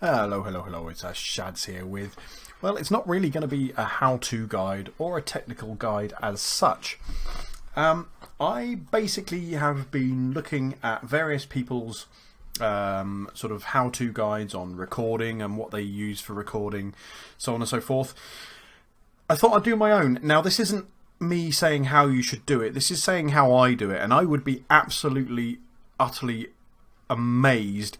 Hello, hello, hello, it's Shads here with, well, it's not really going to be a how-to guide or a technical guide as such. I basically have been looking at various people's sort of how-to guides on recording and what they use for recording, so on and so forth. I thought I'd do my own. Now, this isn't me saying how you should do it, this is saying how I do it, and I would be absolutely, utterly amazed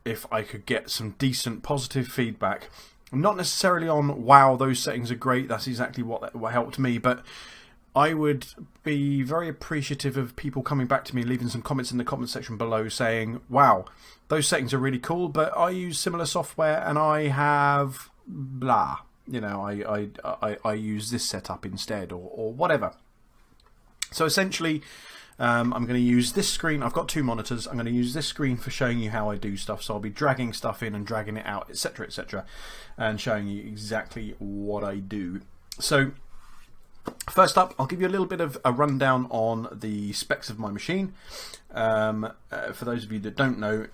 if I could get some decent positive feedback. Not necessarily on, wow, those settings are great, that's exactly what helped me, but I would be very appreciative of people coming back to me, leaving some comments in the comment section below saying, wow, those settings are really cool, but I use similar software and I have blah. You know, I use this setup instead, or whatever. So essentially, I'm going to use this screen. I've got two monitors. I'm going to use this screen for showing you how I do stuff. So I'll be dragging stuff in and dragging it out, etc., etc., and showing you exactly what I do. So first up, I'll give you a little bit of a rundown on the specs of my machine. For those of you that don't know,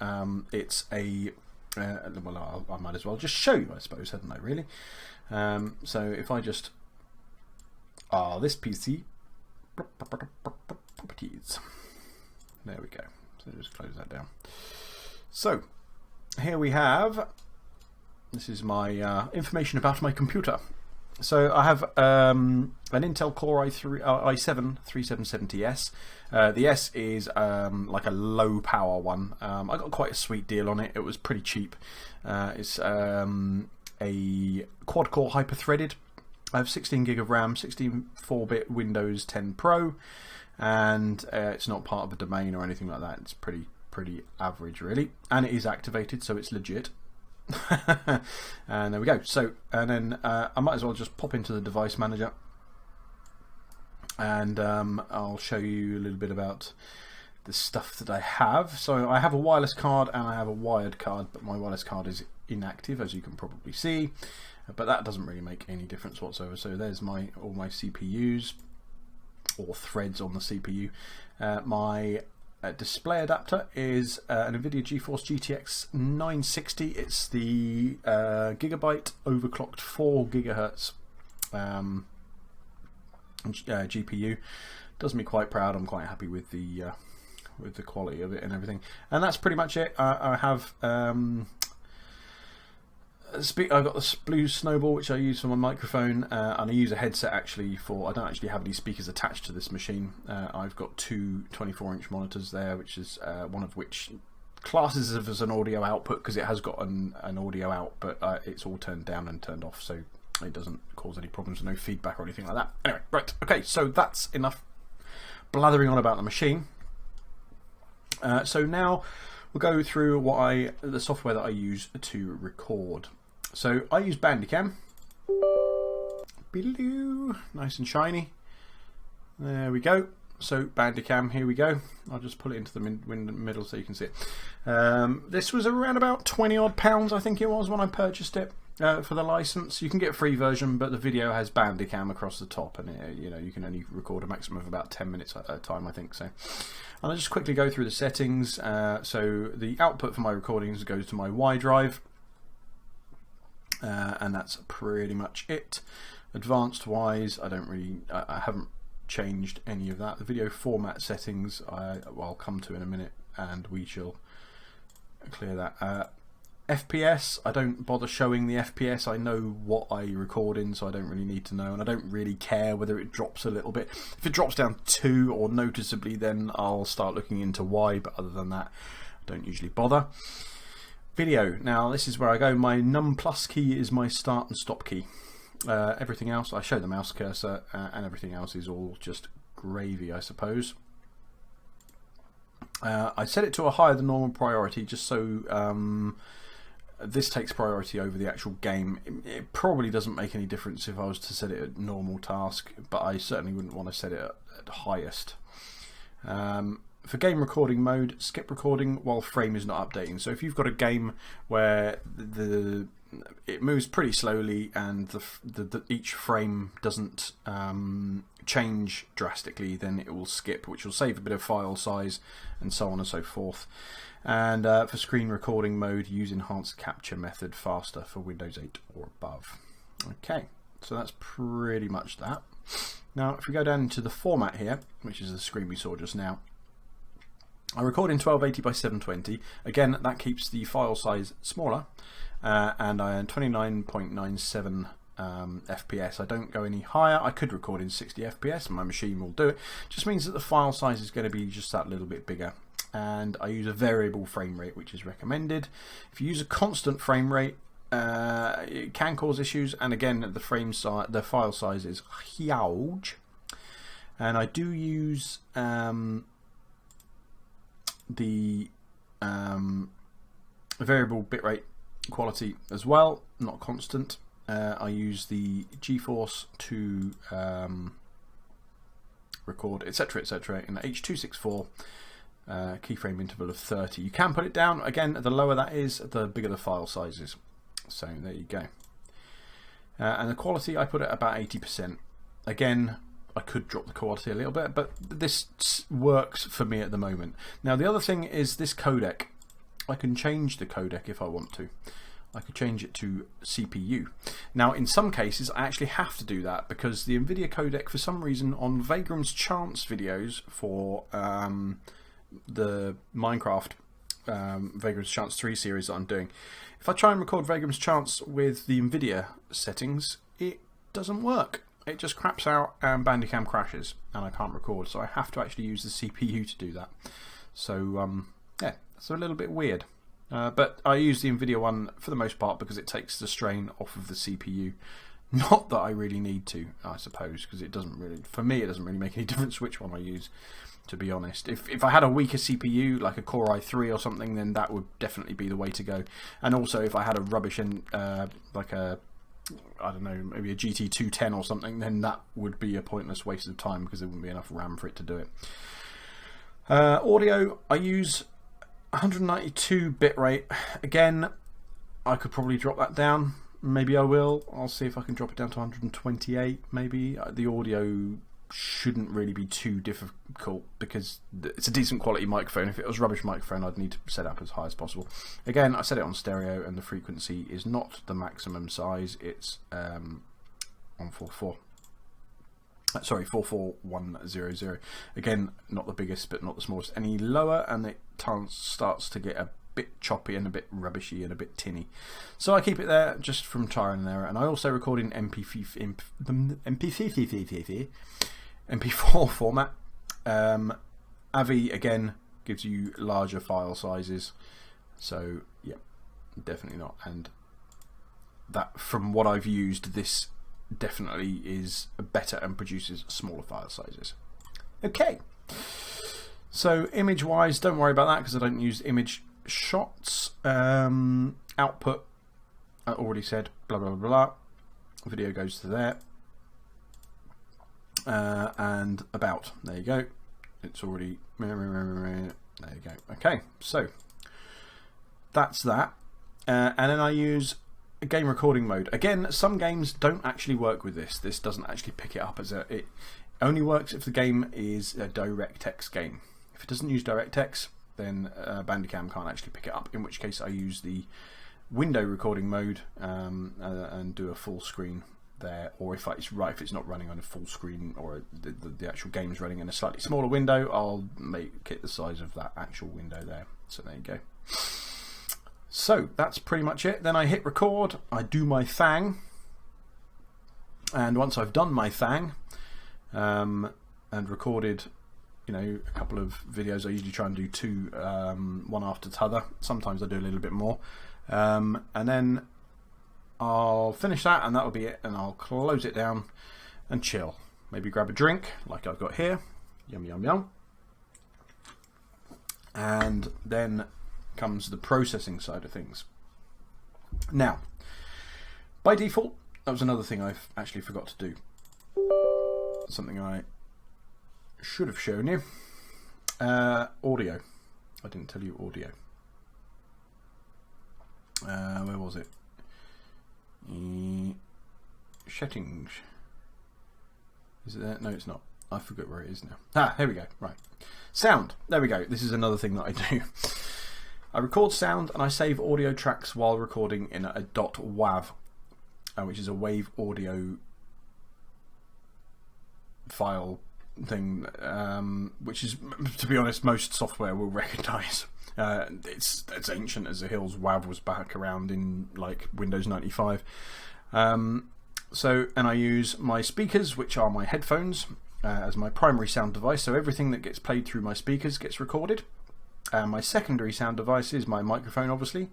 it's a well, I might as well just show you, I suppose, hadn't I, really? So if I just this PC properties, there we go. So just close that down. So here we have, this is my information about my computer. So I have an Intel Core i7-3770S. The S is like a low power one. I got quite a sweet deal on it. It was pretty cheap. It's a quad core hyper threaded. I have 16 gig of RAM, 64-bit Windows 10 Pro, and it's not part of a domain or anything like that. It's pretty average, really, and it is activated, so it's legit. And there we go. So, and then I might as well just pop into the device manager, and I'll show you a little bit about the stuff that I have. So I have a wireless card and I have a wired card, but my wireless card is inactive, as you can probably see, but that doesn't really make any difference whatsoever. So there's all my CPUs, or threads on the CPU. My display adapter is an NVIDIA GeForce GTX 960. It's the gigabyte overclocked 4 gigahertz GPU. Does me quite proud. I'm quite happy with the quality of it and everything. And that's pretty much it. I have I've got the Blue Snowball, which I use for my microphone, and I use a headset actually for. I don't actually have any speakers attached to this machine. I've got two 24-inch monitors there, which is one of which classes as an audio output because it has got an audio out, but it's all turned down and turned off, so it doesn't cause any problems, no feedback or anything like that. Anyway, right, okay, so that's enough blathering on about the machine. So now we'll go through the software that I use to record. So I use Bandicam. Nice and shiny. There we go. So Bandicam, here we go. I'll just pull it into the middle so you can see it. This was around about 20 odd pounds, I think it was, when I purchased it for the license. You can get a free version, but the video has Bandicam across the top, and you can only record a maximum of about 10 minutes at a time, I think. So I'll just quickly go through the settings. So the output for my recordings goes to my Y drive. And that's pretty much it. Advanced wise, I haven't changed any of that. The video format settings I'll come to in a minute, and we shall clear that. FPS, I don't bother showing the FPS. I know what I record in, so I don't really need to know, and I don't really care whether it drops a little bit. If it drops down 2 or noticeably, then I'll start looking into why, but other than that, I don't usually bother. Video. Now this is where I go. My num plus key is my start and stop key. Everything else, I show the mouse cursor, and everything else is all just gravy, I suppose. I set it to a higher than normal priority just so this takes priority over the actual game. It probably doesn't make any difference if I was to set it at normal task, but I certainly wouldn't want to set it at highest. For game recording mode, skip recording while frame is not updating. So if you've got a game where the it moves pretty slowly, and each frame doesn't change drastically, then it will skip, which will save a bit of file size and so on and so forth. And for screen recording mode, use enhanced capture method, faster for Windows 8 or above. Okay, so that's pretty much that. Now if we go down to the format here, which is the screen we saw just now, I record in 1280 by 720. Again, that keeps the file size smaller, and I am 29.97 FPS. I don't go any higher. I could record in 60 FPS, and my machine will do it. Just means that the file size is going to be just that little bit bigger. And I use a variable frame rate, which is recommended. If you use a constant frame rate, it can cause issues. And again, the file size is huge. And I do use the variable bitrate quality as well, not constant. I use the GeForce to record, etc., etc., in H.264 keyframe interval of 30. You can put it down. Again, the lower that is, the bigger the file size is. So there you go. And the quality, I put it about 80%. Again, I could drop the quality a little bit, but this works for me at the moment. Now the other thing is this codec. I can change the codec if I want to. I could change it to CPU. Now in some cases I actually have to do that, because the NVIDIA codec, for some reason, on Vagram's Chance videos for the Minecraft Vagram's Chance 3 series that I'm doing, if I try and record Vagram's Chance with the NVIDIA settings, it doesn't work. It just craps out and Bandicam crashes and I can't record, so I have to actually use the CPU to do that. So yeah, it's a little bit weird. But I use the NVIDIA one for the most part because it takes the strain off of the CPU. Not that I really need to, I suppose, because it doesn't really, for me, it doesn't really make any difference which one I use, to be honest. If I had a weaker CPU, like a Core i3 or something, then that would definitely be the way to go. And also, if I had a rubbish, like a, I don't know, maybe a GT210 or something, then that would be a pointless waste of time because there wouldn't be enough RAM for it to do it. Audio, I use 192 bitrate. Again, I could probably drop that down. Maybe I will. I'll see if I can drop it down to 128 maybe. The audio shouldn't really be too difficult because it's a decent quality microphone. If it was a rubbish microphone, I'd need to set it up as high as possible. Again, I set it on stereo and the frequency is not the maximum size. It's on 44100. Again, not the biggest but not the smallest. Any lower and it starts to get a bit choppy and a bit rubbishy and a bit tinny. So I keep it there just from trial and error. And I also record in MP4 format. AVI again gives you larger file sizes. So yeah, definitely not. And that, from what I've used, this definitely is better and produces smaller file sizes. Okay, so image wise, don't worry about that because I don't use image shots. Output, I already said, blah blah blah blah. Video goes to there. And about, there you go. It's already, there you go. Okay, so that's that. And then I use game recording mode. Again, some games don't actually work with this. This doesn't actually pick it up as a, it only works if the game is a DirectX game. If it doesn't use DirectX, then Bandicam can't actually pick it up, in which case I use the window recording mode and do a full screen there, or if it's not running on a full screen or the actual game is running in a slightly smaller window, I'll make it the size of that actual window there. So there you go. So that's pretty much it. Then I hit record, I do my thing, and once I've done my thing and recorded, you know, a couple of videos, I usually try and do two, one after the other. Sometimes I do a little bit more, and then I'll finish that and that'll be it, and I'll close it down and chill. Maybe grab a drink like I've got here. Yum yum yum. And then comes the processing side of things. Now, by default, that was another thing I actually forgot to do. Something I should have shown you. Audio. I didn't tell you audio. Where was it? Settings. Is it there? No, it's not. I forget where it is now. Ah, here we go. Right. Sound. There we go. This is another thing that I do. I record sound and I save audio tracks while recording in a .wav, which is a wave audio file thing, which is, to be honest, most software will recognise. It's ancient as the hills. WAV was back around in like Windows 95. And I use my speakers, which are my headphones, as my primary sound device. So everything that gets played through my speakers gets recorded. My secondary sound device is my microphone, obviously,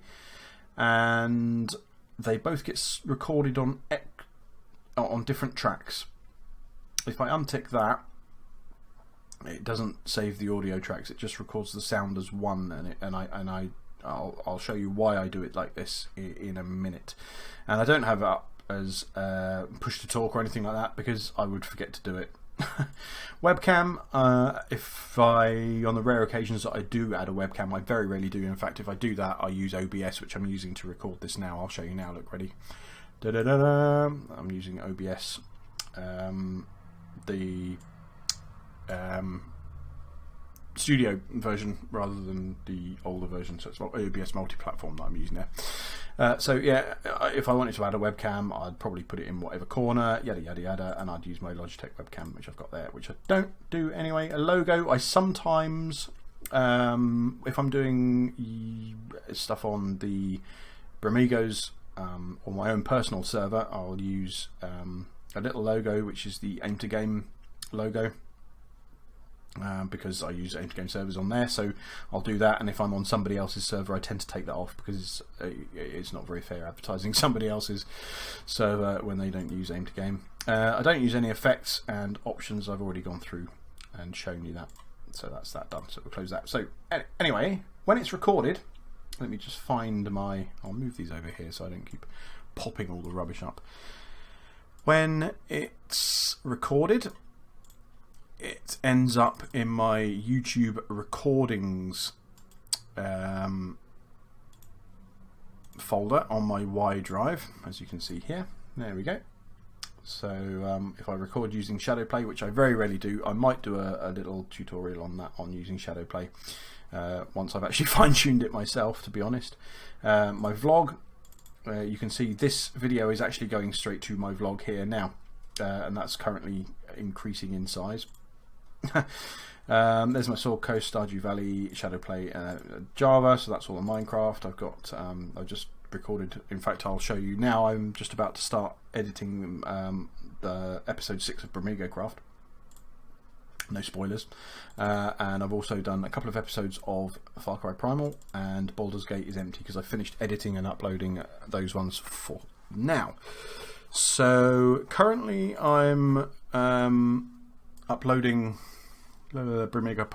and they both get recorded on different tracks. If I untick that, it doesn't save the audio tracks. It just records the sound as one, I'll show you why I do it like this in a minute. And I don't have it up as push to talk or anything like that because I would forget to do it. Webcam, on the rare occasions that I do add a webcam, I very rarely do. In fact, if I do that, I use OBS, which I'm using to record this now. I'll show you now. Look, ready? I'm using OBS. The studio version rather than the older version, so it's OBS multi-platform that I'm using there. So yeah, if I wanted to add a webcam, I'd probably put it in whatever corner, yada yada yada, and I'd use my Logitech webcam, which I've got there, which I don't do anyway. A logo, I sometimes, if I'm doing stuff on the Bramigos or my own personal server, I'll use a little logo, which is the Aim to Game logo. Because I use Aim to Game servers on there, so I'll do that. And if I'm on somebody else's server, I tend to take that off because it's not very fair advertising somebody else's server when they don't use Aim to Game. I don't use any effects and options. I've already gone through and shown you that, so that's that done. So we'll close that. So anyway, when it's recorded, let me just find I'll move these over here so I don't keep popping all the rubbish up. When it's recorded, it ends up in my YouTube recordings folder on my Y drive, as you can see here. There we go. So if I record using Shadowplay, which I very rarely do, I might do a little tutorial on that, on using Shadowplay, once I've actually fine-tuned it myself, to be honest. My vlog, you can see this video is actually going straight to my vlog here now, and that's currently increasing in size. There's my Sword Coast, Stardew Valley, Shadowplay, Java, so that's all on Minecraft. I've got, I've just recorded, in fact I'll show you now, I'm just about to start editing the episode 6 of Bramigo Craft. No spoilers. And I've also done a couple of episodes of Far Cry Primal, and Baldur's Gate is empty because I finished editing and uploading those ones for now. So currently I'm uploading Bramigo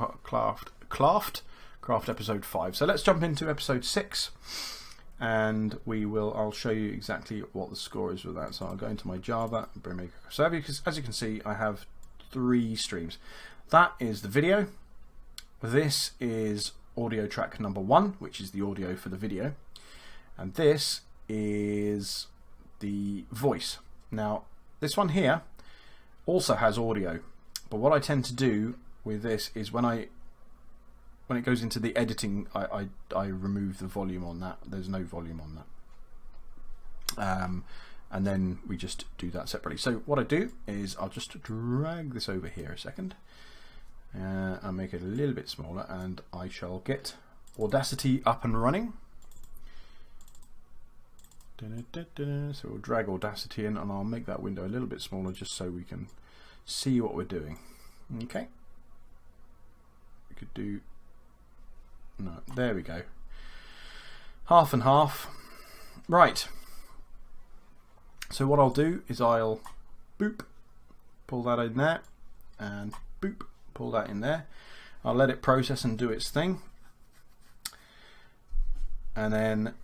Craft episode 5. So let's jump into episode 6, and I'll show you exactly what the score is with that. So I'll go into my Java Bramigo. So as you can see, I have 3 streams. That is the video. This is audio track number 1, which is the audio for the video, and this is the voice. Now this one here also has audio, but what I tend to do with this is when it goes into the editing, I remove the volume on that. There's no volume on that, and then we just do that separately. So what I do is I'll just drag this over here a second, I'll make it a little bit smaller, and I shall get Audacity up and running. So we'll drag Audacity in, and I'll make that window a little bit smaller just so we can see what we're doing. Okay, we could do, no, there we go, half and half. Right, so what I'll do is I'll boop, pull that in there, and boop, pull that in there. I'll let it process and do its thing, and then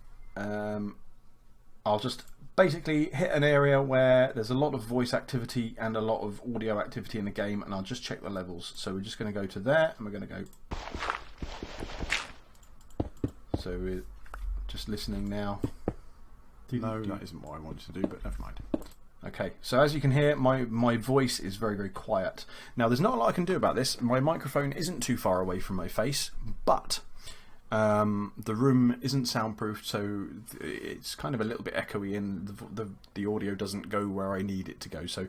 I'll just basically hit an area where there's a lot of voice activity and a lot of audio activity in the game, and I'll just check the levels. So we're just going to go to there, and we're going to go. So we're just listening now. No, that isn't what I wanted to do, but never mind. Okay, so as you can hear, my voice is very, very quiet. Now, there's not a lot I can do about this. My microphone isn't too far away from my face, but the room isn't soundproofed, so it's kind of a little bit echoey, and the audio doesn't go where I need it to go. So,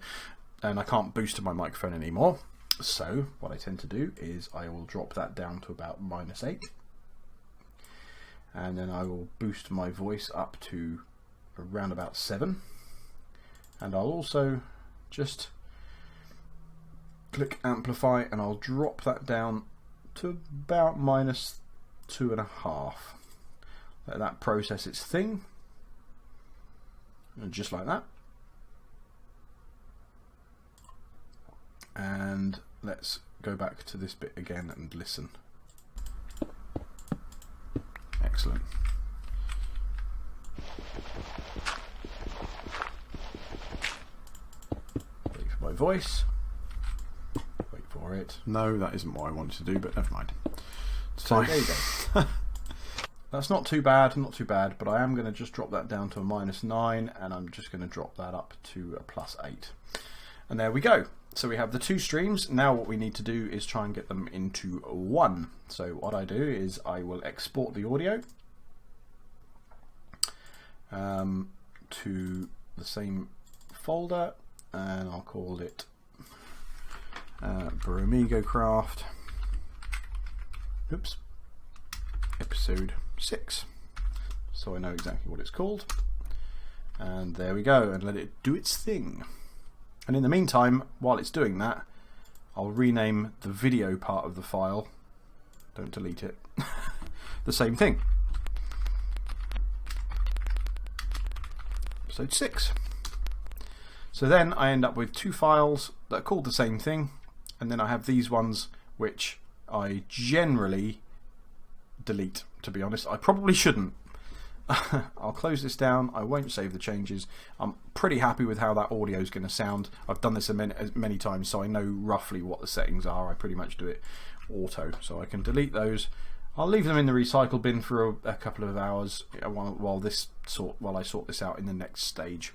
and I can't boost my microphone anymore. So what I tend to do is I will drop that down to about -8, and then I will boost my voice up to around about 7, and I'll also just click amplify, and I'll drop that down to about -2.5. Let that process its thing, and just like that. And let's go back to this bit again and listen. Excellent. Wait for my voice. Wait for it. No, that isn't what I wanted to do, but never mind. So there you go. That's not too bad, but I am going to just drop that down to a -9, and I'm just going to drop that up to a +8. And there we go. So we have the 2 streams. Now what we need to do is try and get them into one. So what I do is I will export the audio to the same folder, and I'll call it Bromigo Craft. Oops. Episode 6. So I know exactly what it's called. And there we go, and let it do its thing. And in the meantime, while it's doing that, I'll rename the video part of the file, don't delete it, the same thing. Episode 6. So then I end up with 2 files that are called the same thing, and then I have these ones which I generally delete, to be honest. I probably shouldn't. I'll close this down. I won't save the changes. I'm pretty happy with how that audio is going to sound. I've done this many times, so I know roughly what the settings are. I pretty much do it auto, so I can delete those. I'll leave them in the recycle bin for a couple of hours while I sort this out in the next stage.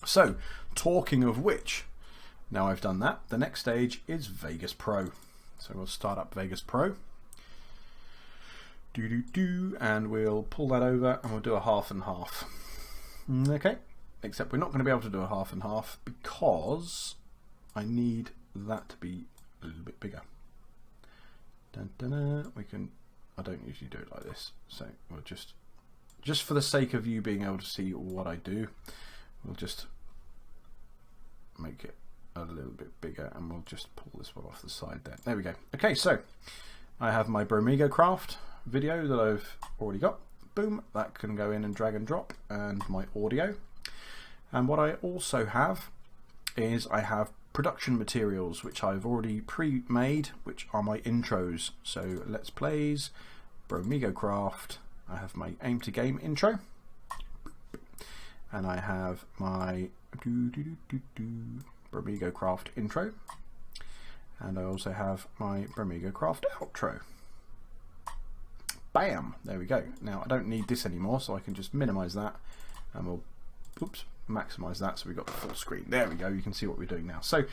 So, talking of which, now I've done that, the next stage is Vegas Pro. So we'll start up Vegas Pro. And we'll pull that over, and we'll do a 50/50. Okay, except we're not going to be able to do a 50/50 because I need that to be a little bit bigger. We can. I don't usually do it like this, so we'll just for the sake of you being able to see what I do, we'll just make it a little bit bigger, and we'll just pull this one off the side there. There we go. Okay, so I have my Bromigo Craft video that I've already got. Boom, that can go in and drag and drop, and my audio. And what I also have is I have production materials which I've already pre-made, which are my intros. So Let's Plays, Bromigo Craft, I have my Aim to Game intro, and I have my Bromigo Craft intro, and I also have my Bromigo Craft outro. Bam! There we go. Now I don't need this anymore, so I can just minimize that, and we'll maximize that so we've got the full screen. There we go. You can see what we're doing now. So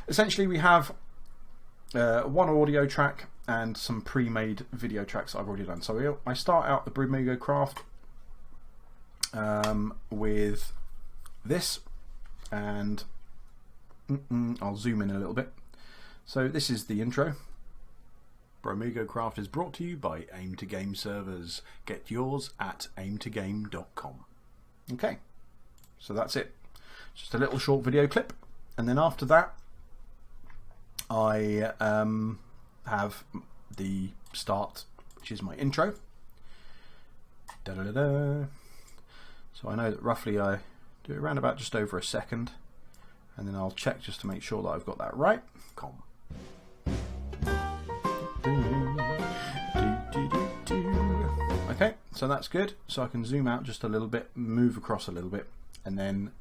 essentially we have one audio track and some pre-made video tracks I've already done. So I start out the Bromigo Craft with this, and I'll zoom in a little bit. So this is the intro. Bromigo Craft is brought to you by Aim to Game servers. Get yours at aimtogame.com. Okay, so that's it. Just a little short video clip, and then after that I have the start, which is my intro. So I know that roughly I do it around about just over a second, and then I'll check just to make sure that I've got that right. Okay, so that's good. So I can zoom out just a little bit, move across a little bit, and then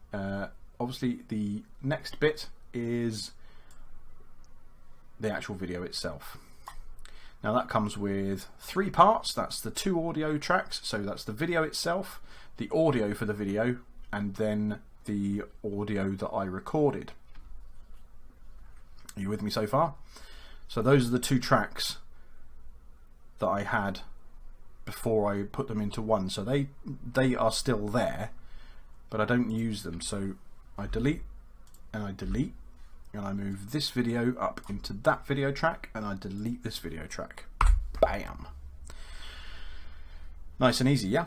obviously the next bit is the actual video itself. Now that comes with 3 parts. That's the 2 audio tracks, so that's the video itself, the audio for the video, and then the audio that I recorded. Are you with me so far? So those are the 2 tracks that I had before I put them into one. So they are still there, but I don't use them. So I delete and I delete, and I move this video up into that video track, and I delete this video track. Bam! Nice and easy, yeah?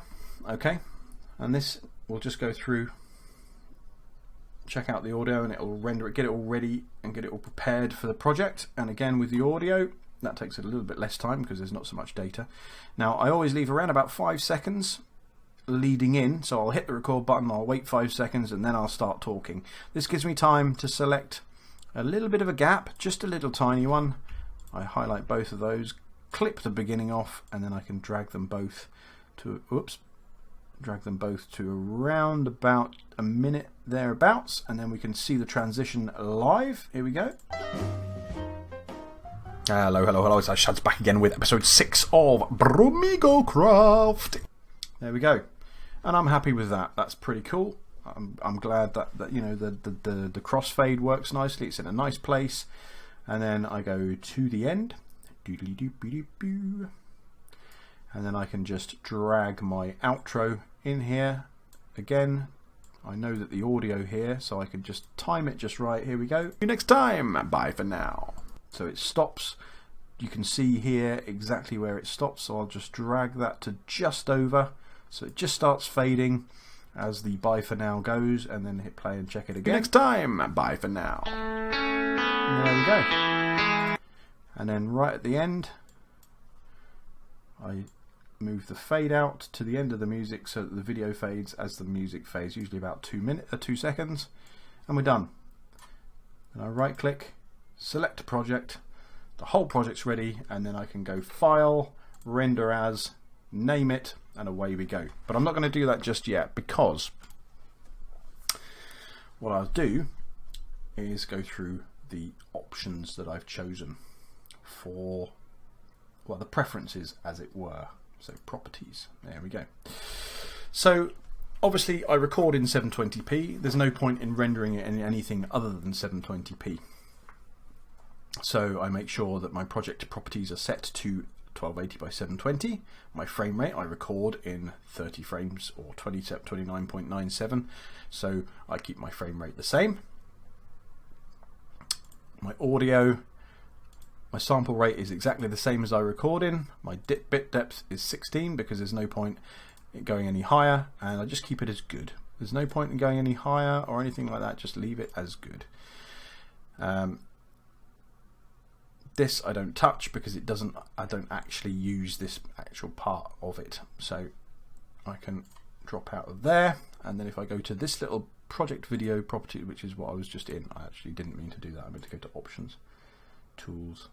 Okay. And this will just go through, check out the audio, and it'll render it, get it all ready and get it all prepared for the project. And again with the audio, that takes a little bit less time because there's not so much data. Now I always leave around about 5 seconds leading in, so I'll hit the record button, I'll wait 5 seconds, and then I'll start talking. This gives me time to select a little bit of a gap, just a little tiny one. I highlight both of those, clip the beginning off, and then I can drag them both to, drag them both to around about a minute thereabouts, and then we can see the transition live. Here we go. Hello, it's Shad's back again with episode 6 of Brumigo Craft. There we go, and I'm happy with that. That's pretty cool. I'm glad that you know the crossfade works nicely. It's in a nice place, and then I go to the end, and then I can just drag my outro in here. Again, I know that the audio here, so I can just time it just right. Here we go. See you next time. Bye for now. So it stops. You can see here exactly where it stops, so I'll just drag that to just over, so it just starts fading as the bye for now goes, and then hit play and check it again. Next time, bye for now. And there we go. And then right at the end, I move the fade out to the end of the music so that the video fades as the music fades, usually about 2 seconds, and we're done. And I right click, select a project, the whole project's ready, and then I can go File, Render As, name it, and away we go. But I'm not going to do that just yet, because what I'll do is go through the options that I've chosen for, well, the preferences as it were. So properties, there we go. So obviously I record in 720p. There's no point in rendering it in anything other than 720p. So I make sure that my project properties are set to 1280 by 720. My frame rate I record in 30 frames or 29.97, so I keep my frame rate the same. My audio, my sample rate is exactly the same as I record in. My bit depth is 16 because there's no point in going any higher, and I just keep it as good. There's no point in going any higher or anything like that, just leave it as good. This I don't touch because it doesn't. I don't actually use this actual part of it, so I can drop out of there. And then if I go to this little project video property, which is what I was just in, I actually didn't mean to do that. I meant to go to options, tools.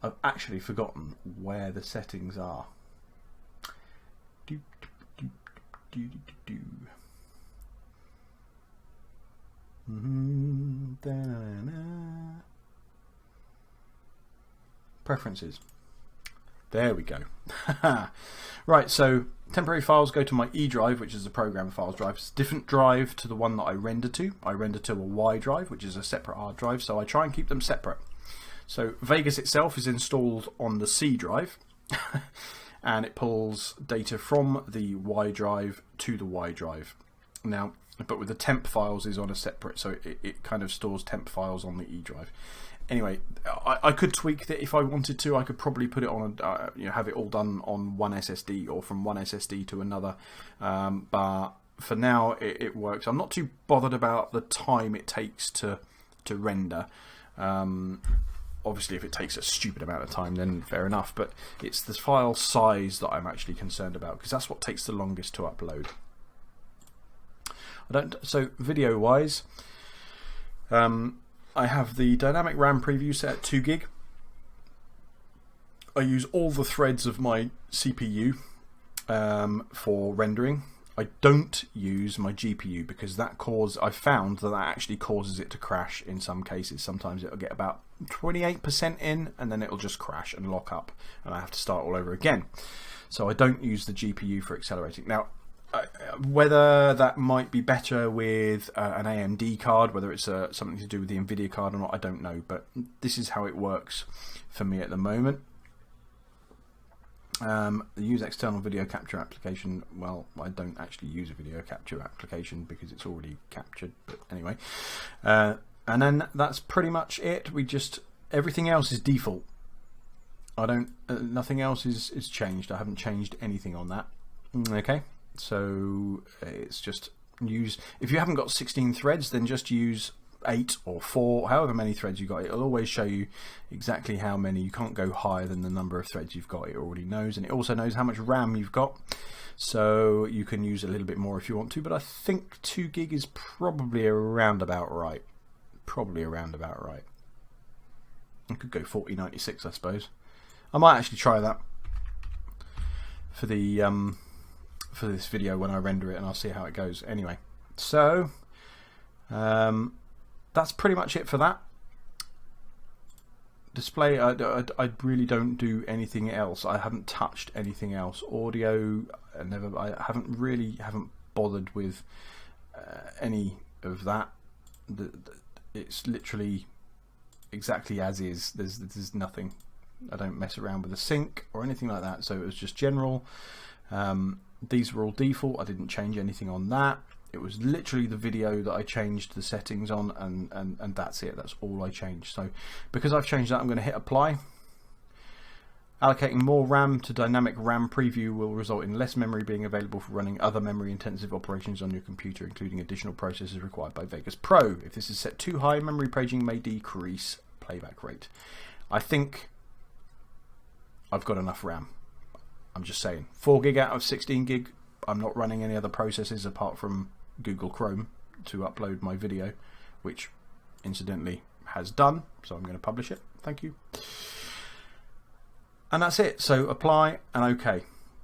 I've actually forgotten where the settings are. Preferences. There we go. Right, so temporary files go to my E drive, which is the program files drive. It's a different drive to the one that I render to. I render to a Y drive, which is a separate hard drive, so I try and keep them separate. So Vegas itself is installed on the C drive, and it pulls data from the Y drive to the Y drive. Now, but with the temp files is on a separate, so it kind of stores temp files on the E drive. Anyway, I could tweak that if I wanted to. I could probably put it on a, have it all done on one SSD or from one SSD to another. But for now, it works. I'm not too bothered about the time it takes to render. Obviously, if it takes a stupid amount of time, then fair enough. But it's the file size that I'm actually concerned about, because that's what takes the longest to upload. So video wise, I have the dynamic RAM preview set at 2 gig. I use all the threads of my CPU for rendering. I don't use my GPU because I found that actually causes it to crash in some cases. Sometimes it'll get about 28% in and then it'll just crash and lock up and I have to start all over again. So I don't use the GPU for accelerating. Now, whether that might be better with an AMD card, whether it's something to do with the NVIDIA card or not, I don't know. But this is how it works for me at the moment. Use external video capture application. Well, I don't actually use a video capture application because it's already captured. But anyway, and then that's pretty much it. Everything else is default. Nothing else is changed. I haven't changed anything on that. Okay. So it's just if you haven't got 16 threads, then just use 8 or 4, however many threads you got. It'll always show you exactly how many. You can't go higher than the number of threads you've got. It already knows, and it also knows how much RAM you've got, so you can use a little bit more if you want to, but I think 2 gig is probably around about right. I could go 4096, I suppose. I might actually try that for the for this video when I render it, and I'll see how it goes. Anyway, so that's pretty much it for that. Display, I really don't do anything else. I haven't touched anything else. Audio, I haven't bothered with any of that. It's literally exactly as is. There's nothing. I don't mess around with the sync or anything like that. So it was just general. These were all default. I didn't change anything on that. It was literally the video that I changed the settings on, and that's it. That's all I changed. So because I've changed that, I'm going to hit apply. Allocating more RAM to dynamic RAM preview will result in less memory being available for running other memory intensive operations on your computer, including additional processes required by Vegas Pro. If this is set too high, memory paging may decrease playback rate. I think I've got enough RAM. I'm just saying, 4 gig out of 16 gig. I'm not running any other processes apart from Google Chrome to upload my video, which incidentally has done, so I'm going to publish it. Thank you. And that's it. So apply and OK,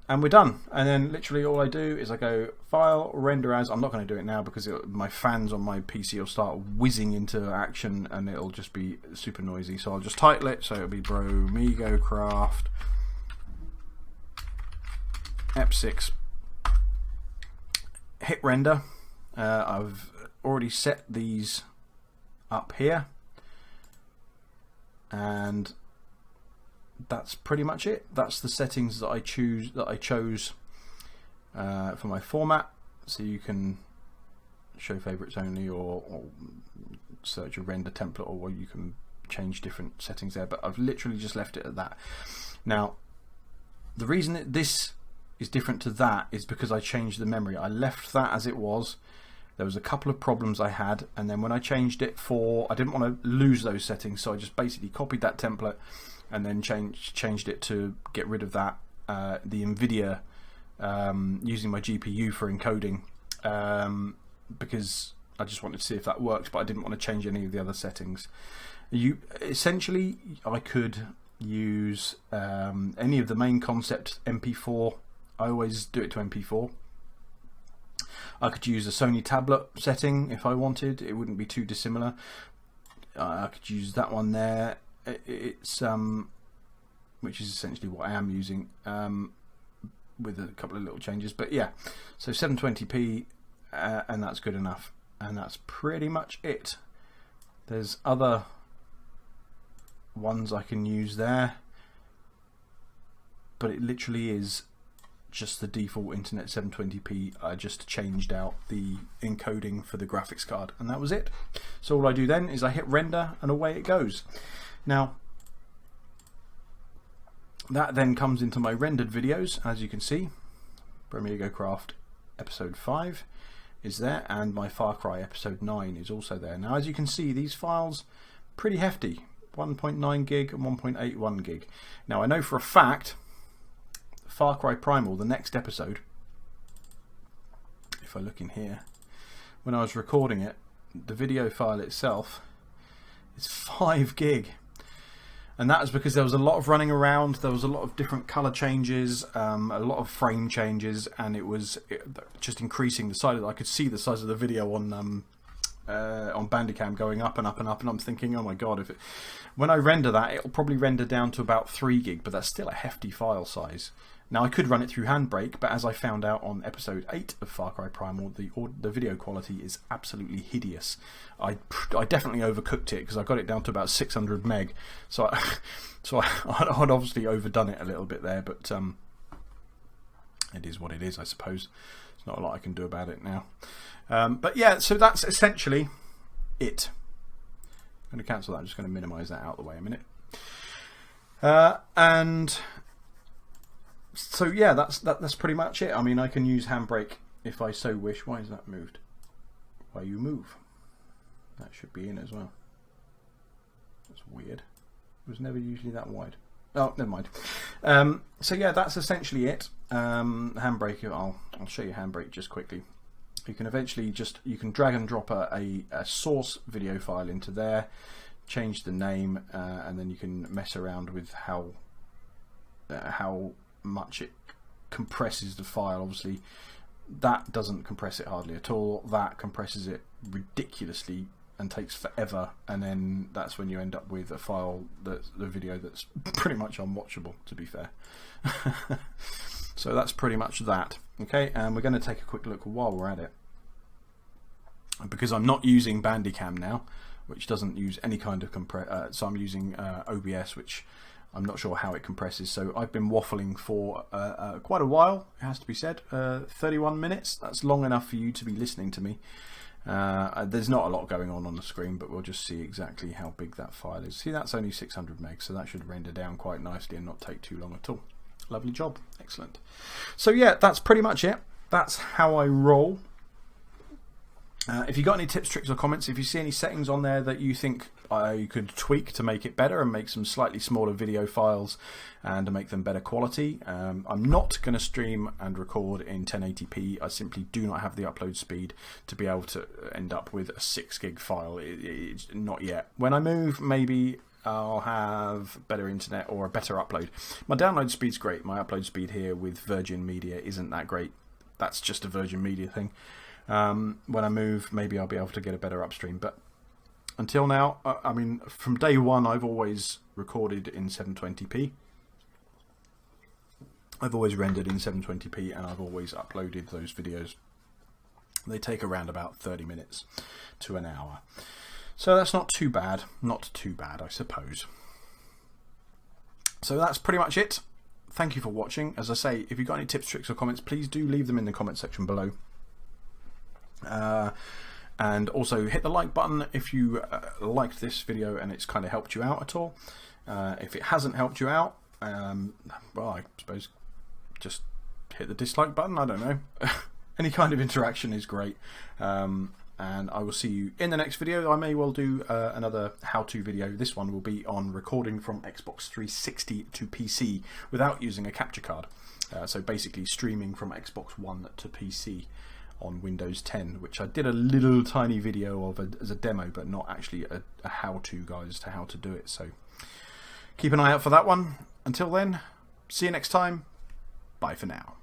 and we're done. And then literally all I do is I go file, render as. I'm not going to do it now because my fans on my PC will start whizzing into action and it'll just be super noisy. So I'll just title it, so it'll be Bromigo Craft Ep6. Hit render. I've already set these up here, and that's pretty much it. That's the settings that I chose for my format. So you can show favorites only, or search a render template, or you can change different settings there. But I've literally just left it at that. Now, the reason that this is different to that is because I changed the memory. I left that as it was. There was a couple of problems I had, and then when I changed it I didn't want to lose those settings, so I just basically copied that template and then changed it to get rid of that. The NVIDIA, using my GPU for encoding, because I just wanted to see if that worked, but I didn't want to change any of the other settings. Essentially, I could use any of the main concept MP4. I always do it to MP4. I could use a Sony tablet setting if I wanted. It wouldn't be too dissimilar. I could use that one there. It's which is essentially what I am using, with a couple of little changes. But yeah, so 720p, and that's good enough. And that's pretty much it. There's other ones I can use there, but it literally is just the default internet 720p. I just changed out the encoding for the graphics card, and that was it. So all I do then is I hit render, and away it goes. Now that then comes into my rendered videos. As you can see, Bromigo Craft episode 5 is there, and my Far Cry episode 9 is also there. Now as you can see, these files pretty hefty, 1.9 gig and 1.81 gig. Now I know for a fact Far Cry Primal, the next episode, if I look in here, when I was recording it, the video file itself is 5 gig. And that was because there was a lot of running around, there was a lot of different colour changes, a lot of frame changes, and it was just increasing the size. I could see the size of the video on Bandicam going up and up and up, and I'm thinking, oh my god, when I render that, it'll probably render down to about 3 gig, but that's still a hefty file size. Now I could run it through Handbrake, but as I found out on episode 8 of Far Cry Primal, the video quality is absolutely hideous. I definitely overcooked it because I got it down to about 600 meg, so I'd obviously overdone it a little bit there, but it is what it is, I suppose. There's not a lot I can do about it now. But yeah, so that's essentially it. I'm going to cancel that. I'm just going to minimise that out of the way a minute. And so yeah, that's pretty much it. I mean, I can use Handbrake if I so wish. Why is that moved? Why you move? That should be in as well. That's weird. It was never usually that wide. Oh, never mind. So yeah, that's essentially it. Handbrake. I'll show you Handbrake just quickly. You can eventually you can drag and drop a source video file into there, change the name, and then you can mess around with how much it compresses the file. Obviously, that doesn't compress it hardly at all. That compresses it ridiculously and takes forever, and then that's when you end up with a file the video that's pretty much unwatchable, to be fair. So that's pretty much that. Okay, and we're going to take a quick look while we're at it, because I'm not using Bandicam now, which doesn't use any kind of so I'm using OBS, which I'm not sure how it compresses. So I've been waffling for quite a while, it has to be said. 31 minutes, that's long enough for you to be listening to me. There's not a lot going on the screen, but we'll just see exactly how big that file is. See, that's only 600 meg, so that should render down quite nicely and not take too long at all. Lovely job, excellent. So yeah, that's pretty much it. That's how I roll. If you got any tips, tricks or comments, if you see any settings on there that you think I could tweak to make it better and make some slightly smaller video files and to make them better quality, I'm not going to stream and record in 1080p. I simply do not have the upload speed to be able to end up with a 6 gig file. It's not yet. When I move, maybe I'll have better internet or a better upload. My download speed's great. My upload speed here with Virgin Media isn't that great. That's just a Virgin Media thing. When I move, maybe I'll be able to get a better upstream, but until now, I mean, from day one, I've always recorded in 720p. I've always rendered in 720p, and I've always uploaded those videos. They take around about 30 minutes to an hour. So that's not too bad, I suppose. So that's pretty much it. Thank you for watching. As I say, if you've got any tips, tricks or comments, please do leave them in the comment section below. And also hit the like button if you liked this video and it's kind of helped you out at all. If it hasn't helped you out, well, I suppose just hit the dislike button. I don't know. Any kind of interaction is great. And I will see you in the next video. I may well do another how-to video. This one will be on recording from Xbox 360 to PC without using a capture card. So basically streaming from Xbox One to PC on Windows 10, which I did a little tiny video of as a demo, but not actually a how-to guide as to how to do it. So keep an eye out for that one. Until then, see you next time. Bye for now.